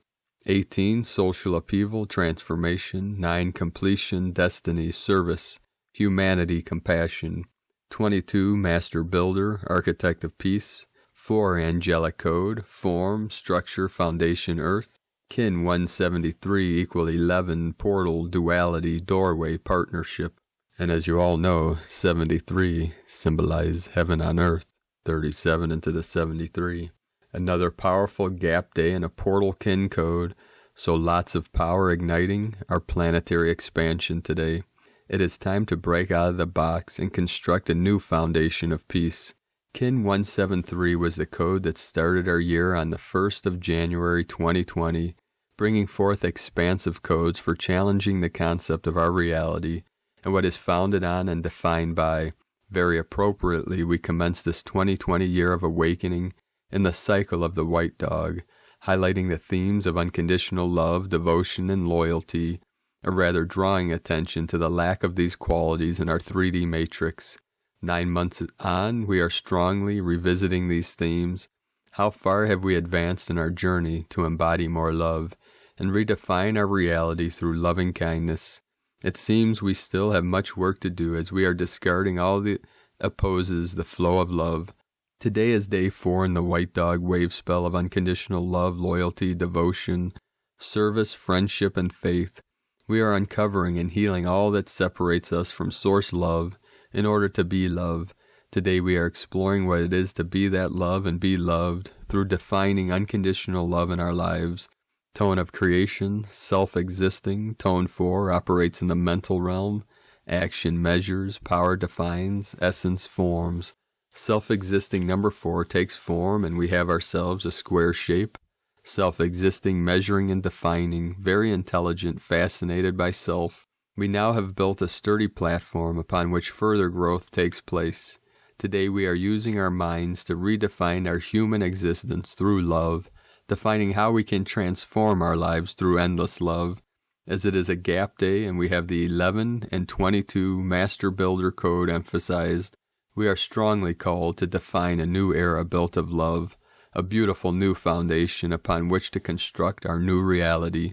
18 social upheaval transformation. 9 completion destiny service humanity compassion. 22 master builder architect of peace. 4 angelic code form structure foundation earth. Kin 173 equal 11 portal duality doorway partnership. And as you all know, 73 symbolize heaven on earth. 37 into the 73. Another powerful gap day and a portal kin code. So lots of power igniting our planetary expansion today. It is time to break out of the box and construct a new foundation of peace. Kin 173 was the code that started our year on the 1st of January 2020, bringing forth expansive codes for challenging the concept of our reality and what is founded on and defined by. Very appropriately, we commence this 2020 year of awakening in the cycle of the White Dog, highlighting the themes of unconditional love, devotion, and loyalty, or rather drawing attention to the lack of these qualities in our 3D matrix. 9 months on, we are strongly revisiting these themes. How far have we advanced in our journey to embody more love and redefine our reality through loving kindness? It seems we still have much work to do as we are discarding all that opposes the flow of love. Today is day 4 in the White Dog wave spell of unconditional love, loyalty, devotion, service, friendship, and faith. We are uncovering and healing all that separates us from source love in order to be love. Today we are exploring what it is to be that love and be loved through defining unconditional love in our lives. Tone of creation, self-existing. Tone 4 operates in the mental realm. Action measures, power defines, essence forms. Self-existing number 4 takes form and we have ourselves a square shape. Self-existing, measuring and defining, very intelligent, fascinated by self. We now have built a sturdy platform upon which further growth takes place. Today we are using our minds to redefine our human existence through love, defining how we can transform our lives through endless love. As it is a gap day and we have the 11 and 22 Master Builder Code emphasized, we are strongly called to define a new era built of love. a beautiful new foundation upon which to construct our new reality.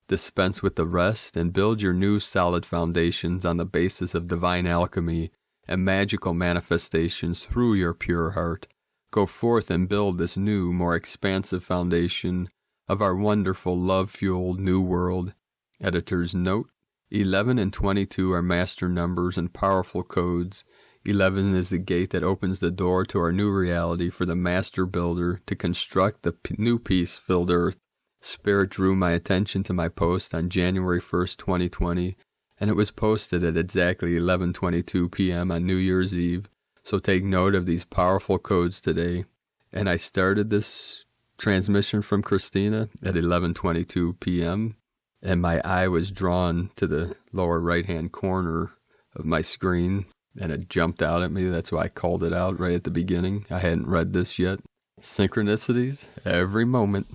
Dispense with the rest and build your new solid foundations on the basis of divine alchemy and magical manifestations through your pure heart. Go forth and build this new, more expansive foundation of our wonderful, love-fueled new world. Editor's note: 11 and 22 are master numbers and powerful codes. 11 is the gate that opens the door to our new reality for the master builder to construct the new peace-filled earth. Spirit drew my attention to my post on January 1st, 2020, and it was posted at exactly 11:22 p.m. on New Year's Eve. So take note of these powerful codes today. And I started this transmission from Christina at 11:22 p.m. and my eye was drawn to the lower right-hand corner of my screen, and it jumped out at me. That's why I called it out right at the beginning. I hadn't read this yet. Synchronicities every moment.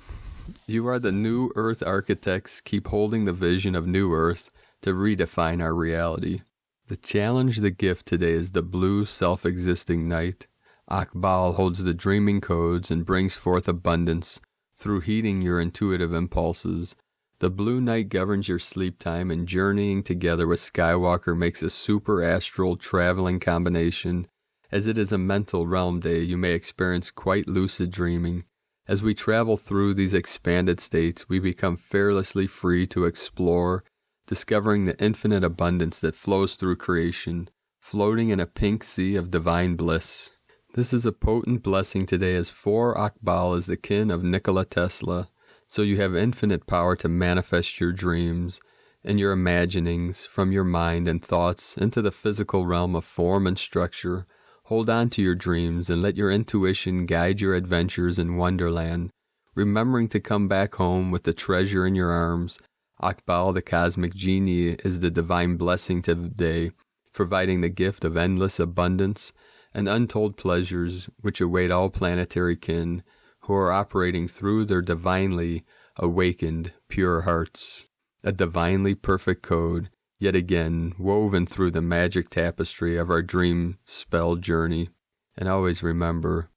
You are the new Earth architects. Keep holding the vision of New Earth to redefine our reality. The challenge, the gift today is the blue self-existing night. Akbal holds the dreaming codes and brings forth abundance through heeding your intuitive impulses. The blue night governs your sleep time, and journeying together with Skywalker makes a super astral traveling combination. As it is a mental realm day, you may experience quite lucid dreaming. As we travel through these expanded states, we become fearlessly free to explore, discovering the infinite abundance that flows through creation, floating in a pink sea of divine bliss. This is a potent blessing today, as 4 Akbal is the kin of Nikola Tesla, so you have infinite power to manifest your dreams and your imaginings from your mind and thoughts into the physical realm of form and structure. Hold on to your dreams and let your intuition guide your adventures in Wonderland, remembering to come back home with the treasure in your arms. Akbal, the cosmic genie, is the divine blessing today, providing the gift of endless abundance and untold pleasures which await all planetary kin who are operating through their divinely awakened pure hearts. A divinely perfect code, yet again woven through the magic tapestry of our dream spell journey. And always remember,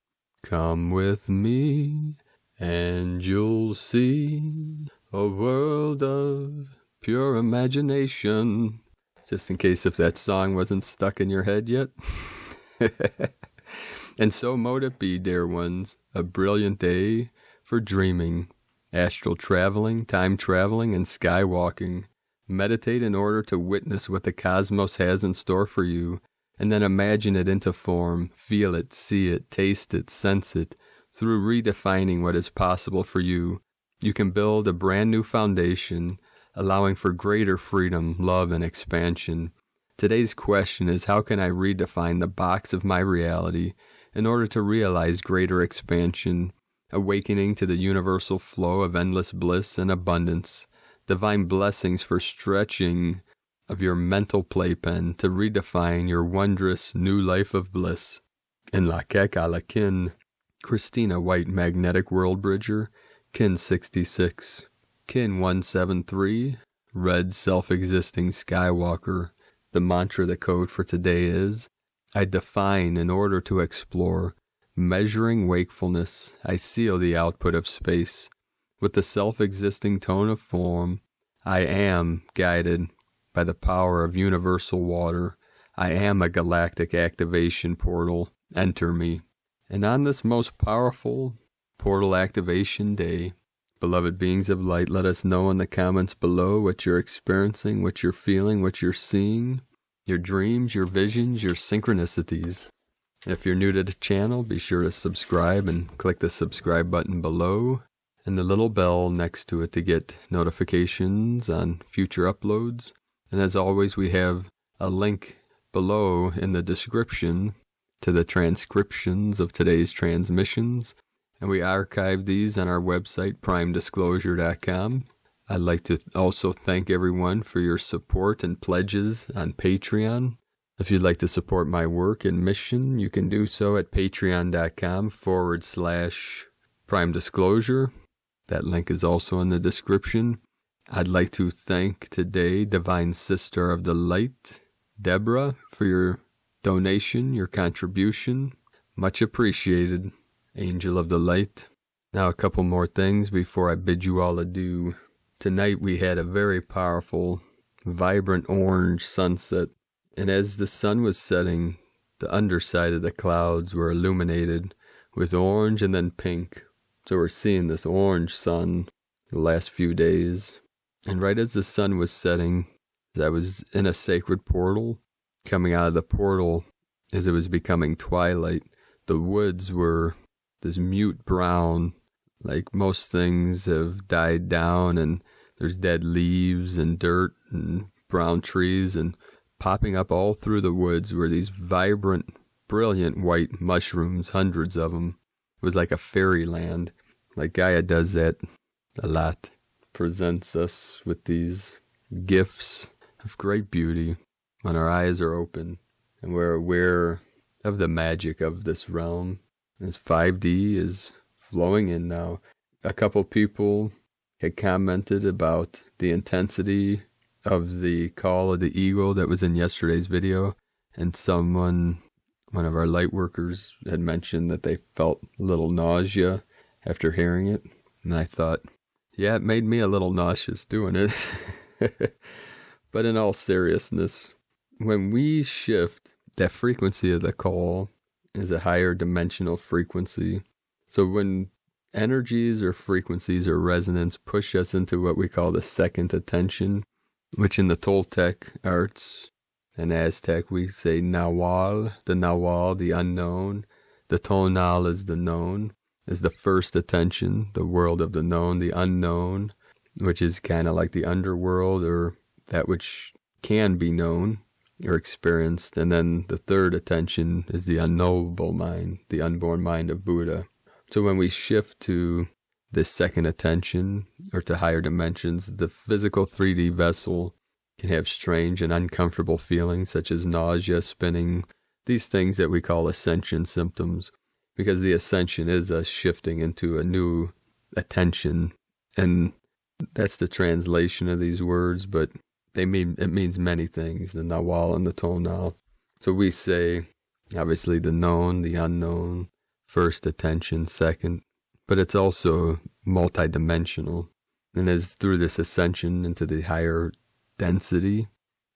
come with me and you'll see a world of pure imagination. Just in case if that song wasn't stuck in your head yet. And so mote it be, dear ones, a brilliant day for dreaming, astral traveling, time traveling, and skywalking. Meditate in order to witness what the cosmos has in store for you, and then imagine it into form, feel it, see it, taste it, sense it. Through redefining what is possible for you, you can build a brand new foundation, allowing for greater freedom, love, and expansion. Today's question is, how can I redefine the box of my reality in order to realize greater expansion, awakening to the universal flow of endless bliss and abundance, divine blessings for stretching of your mental playpen to redefine your wondrous new life of bliss. In La Kek a la Kin, Christina White, Magnetic World Bridger, Kin 66, Kin 173, Red Self-Existing Skywalker. The mantra, the code for today is, I define in order to explore. Measuring wakefulness, I seal the output of space. With the self-existing tone of form, I am guided by the power of universal water. I am a galactic activation portal. Enter me. And on this most powerful portal activation day, beloved beings of light, let us know in the comments below what you're experiencing, what you're feeling, what you're seeing, your dreams, your visions, your synchronicities. If you're new to the channel, be sure to subscribe and click the subscribe button below and the little bell next to it to get notifications on future uploads. And as always, we have a link below in the description to the transcriptions of today's transmissions. And we archive these on our website, primedisclosure.com. I'd like to also thank everyone for your support and pledges on Patreon. If you'd like to support my work and mission, you can do so at patreon.com/primedisclosure. That link is also in the description. I'd like to thank today Divine Sister of the Light, Deborah, for your donation, your contribution. Much appreciated. Angel of the Light, Now, a couple more things before I bid you all adieu. Tonight we had a very powerful, vibrant orange sunset, and as the sun was setting, the underside of the clouds were illuminated with orange and then pink. So we're seeing this orange sun the last few days. And right as the sun was setting, I was in a sacred portal. Coming out of the portal, as it was becoming twilight, the woods were this mute brown, like most things have died down, and there's dead leaves and dirt and brown trees, and popping up all through the woods were these vibrant, brilliant white mushrooms, hundreds of them. It was like a fairyland. Like Gaia does that a lot, presents us with these gifts of great beauty when our eyes are open and we're aware of the magic of this realm. This 5D is flowing in now. A couple people had commented about the intensity of the call of the eagle that was in yesterday's video, and one of our light workers had mentioned that they felt a little nausea after hearing it. And I thought, yeah, it made me a little nauseous doing it. But in all seriousness, when we shift, that frequency of the call is a higher dimensional frequency. So when energies or frequencies or resonance push us into what we call the second attention, which in the Toltec arts and Aztec we say Nawal, the unknown. The tonal is the known, is the first attention, the world of the known, the unknown, which is kind of like the underworld or that which can be known or experienced. And then the third attention is the unknowable mind, the unborn mind of Buddha. So when we shift to this second attention or to higher dimensions, the physical 3D vessel can have strange and uncomfortable feelings such as nausea, spinning, these things that we call ascension symptoms, because the ascension is us shifting into a new attention. And that's the translation of these words, but it means many things, the nawal and the tonal. So we say, obviously, the known, the unknown, first attention, second, but it's also multidimensional. And as through this ascension into the higher density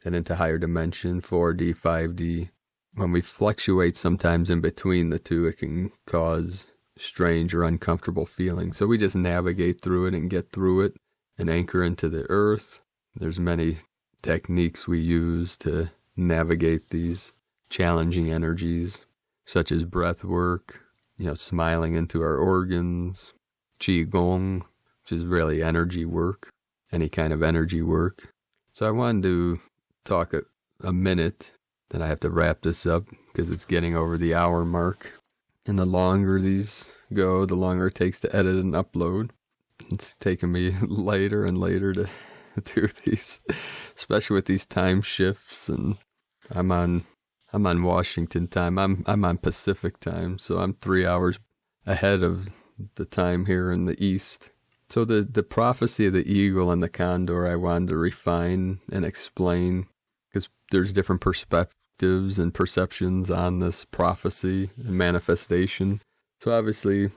and into higher dimension, 4D, 5D, when we fluctuate sometimes in between the two, it can cause strange or uncomfortable feelings. So we just navigate through it and get through it and anchor into the earth. There's many techniques we use to navigate these challenging energies, such as breath work, smiling into our organs, qigong, which is really energy work, any kind of energy work. So I wanted to talk a minute, then I have to wrap this up because it's getting over the hour mark. And the longer these go, the longer it takes to edit and upload. It's taking me later and later to do these, especially with these time shifts. And I'm on Washington time. I'm on Pacific time, so I'm 3 hours ahead of the time here in the East. So the prophecy of the eagle and the condor I wanted to refine and explain, because there's different perspectives and perceptions on this prophecy and manifestation. So obviously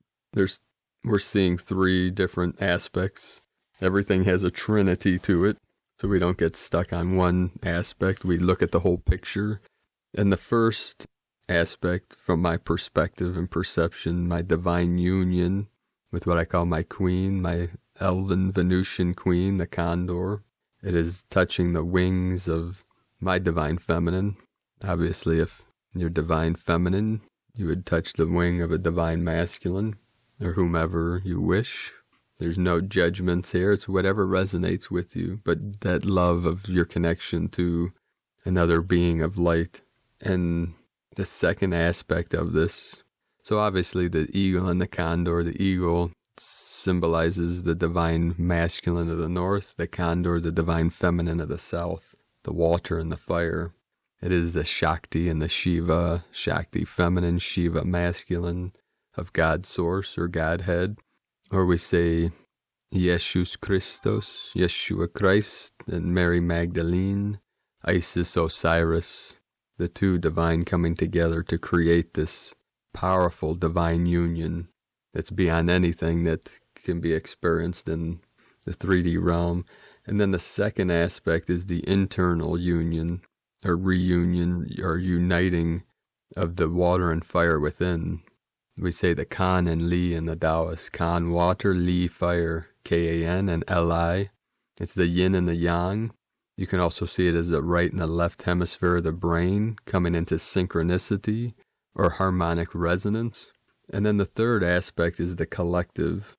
we're seeing three different aspects. Everything has a trinity to it, so we don't get stuck on one aspect. We look at the whole picture. And the first aspect, from my perspective and perception, my divine union with what I call my queen, my elven Venusian queen, the condor. It is touching the wings of my divine feminine. Obviously, if you're divine feminine, you would touch the wing of a divine masculine, or whomever you wish. There's no judgments here. It's whatever resonates with you, but that love of your connection to another being of light. And the second aspect of this, so obviously the eagle and the condor, the eagle symbolizes the divine masculine of the north, the condor, the divine feminine of the south, the water and the fire. It is the Shakti and the Shiva, Shakti feminine, Shiva masculine, of God source or Godhead. Or we say Jesus Christos, Yeshua Christ, and Mary Magdalene, Isis, Osiris, the two divine coming together to create this powerful divine union. That's beyond anything that can be experienced in the 3D realm. And then the second aspect is the internal union, or reunion, or uniting of the water and fire within. We say the Kan and Li in the Taoist. Kan, water, Li, fire, Kan and Li. It's the yin and the yang. You can also see it as the right and the left hemisphere of the brain coming into synchronicity or harmonic resonance. And then the third aspect is the collective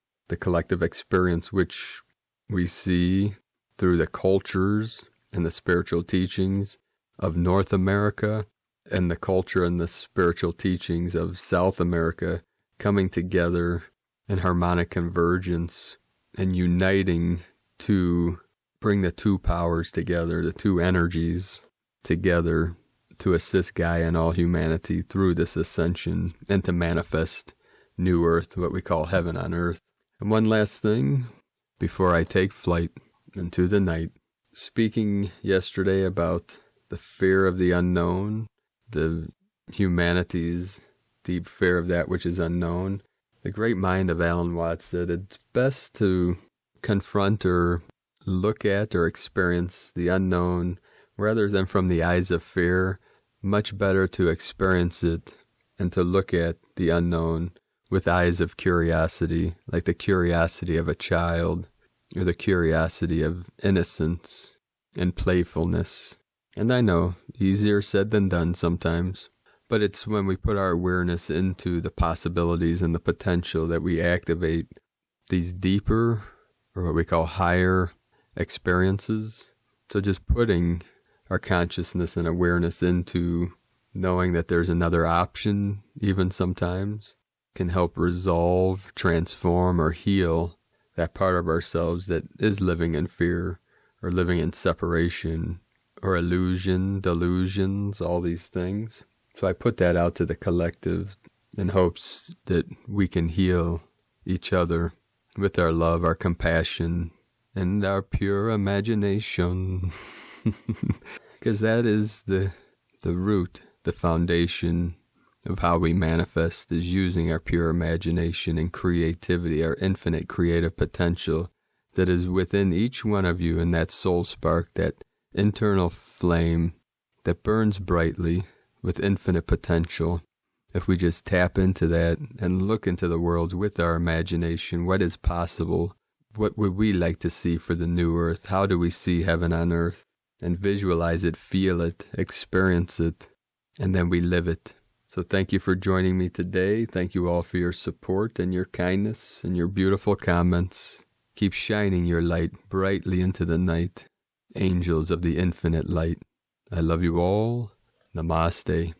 experience, which we see through the cultures and the spiritual teachings of North America and the culture and the spiritual teachings of South America coming together in harmonic convergence and uniting to bring the two powers together, the two energies together to assist Gaia and all humanity through this ascension and to manifest new earth, what we call heaven on earth. And one last thing before I take flight into the night, speaking yesterday about the fear of the unknown, the humanity's deep fear of that which is unknown. The great mind of Alan Watts said it's best to confront or look at or experience the unknown rather than from the eyes of fear. Much better to experience it and to look at the unknown with eyes of curiosity, like the curiosity of a child or the curiosity of innocence and playfulness. And I know, easier said than done sometimes, but it's when we put our awareness into the possibilities and the potential that we activate these deeper, or what we call higher experiences. So just putting our consciousness and awareness into knowing that there's another option, even sometimes, can help resolve, transform, or heal that part of ourselves that is living in fear or living in separation or illusion, delusions, all these things. So I put that out to the collective in hopes that we can heal each other with our love, our compassion, and our pure imagination. Because that is the root, the foundation of how we manifest, is using our pure imagination and creativity, our infinite creative potential that is within each one of you, and that soul spark, that internal flame that burns brightly with infinite potential. If we just tap into that and look into the world with our imagination, what is possible? What would we like to see for the new earth? How do we see heaven on earth? And visualize it, feel it, experience it, and then we live it. So thank you for joining me today. Thank you all for your support and your kindness and your beautiful comments. Keep shining your light brightly into the night. Angels of the infinite light. I love you all. Namaste.